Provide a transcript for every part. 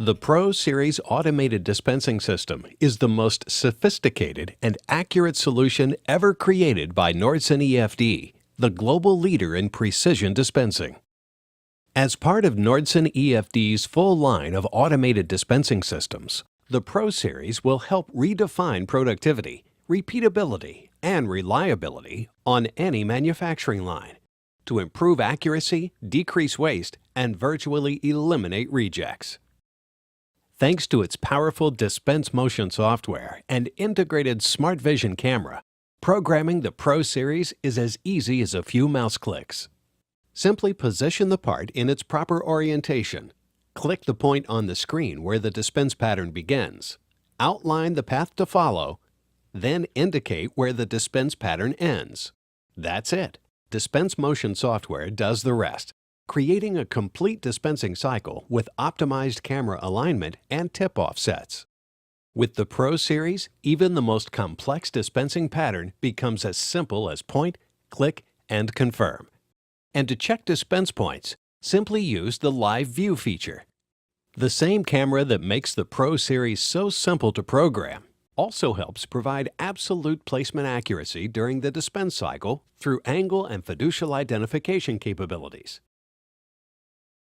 The Pro Series automated dispensing system is the most sophisticated and accurate solution ever created by Nordson EFD, the global leader in precision dispensing. As part of Nordson EFD's full line of automated dispensing systems, the Pro Series will help redefine productivity, repeatability, and reliability on any manufacturing line to improve accuracy, decrease waste, and virtually eliminate rejects. Thanks to its powerful dispense motion software and integrated smart vision camera, programming the Pro Series is as easy as a few mouse clicks. Simply position the part in its proper orientation, click the point on the screen where the dispense pattern begins, outline the path to follow, then indicate where the dispense pattern ends. That's it. Dispense motion software does the rest, creating a complete dispensing cycle with optimized camera alignment and tip offsets. With the Pro Series, even the most complex dispensing pattern becomes as simple as point, click, and confirm. And to check dispense points, simply use the Live View feature. The same camera that makes the Pro Series so simple to program also helps provide absolute placement accuracy during the dispense cycle through angle and fiducial identification capabilities.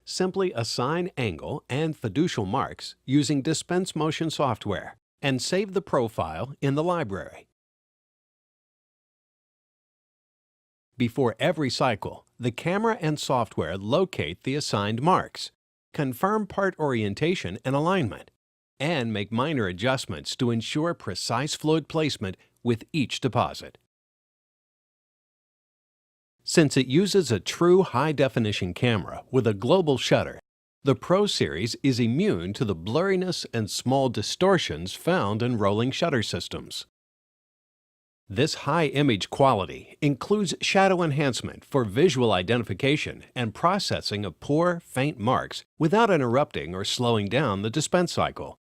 Simply assign angle and fiducial marks using dispense motion software and save the profile in the library. Before every cycle, the camera and software locate the assigned marks, confirm part orientation and alignment, and make minor adjustments to ensure precise fluid placement with each deposit. Since it uses a true high-definition camera with a global shutter, the Pro Series is immune to the blurriness and small distortions found in rolling shutter systems. This high image quality includes shadow enhancement for visual identification and processing of poor, faint marks without interrupting or slowing down the dispense cycle.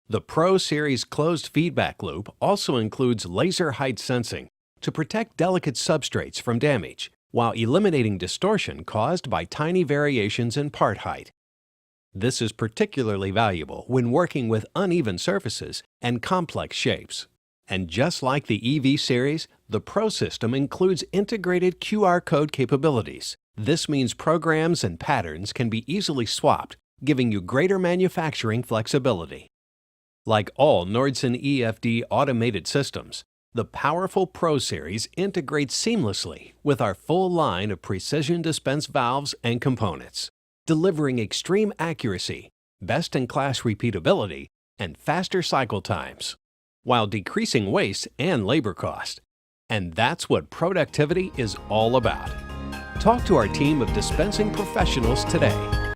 The Pro Series closed feedback loop also includes laser height sensing to protect delicate substrates from damage while eliminating distortion caused by tiny variations in part height. This is particularly valuable when working with uneven surfaces and complex shapes. And just like the EV series, the Pro system includes integrated QR code capabilities. This means programs and patterns can be easily swapped, giving you greater manufacturing flexibility. Like all Nordson EFD automated systems, the powerful Pro Series integrates seamlessly with our full line of precision dispense valves and components, delivering extreme accuracy, best-in-class repeatability, and faster cycle times, while decreasing waste and labor cost. And that's what productivity is all about. Talk to our team of dispensing professionals today.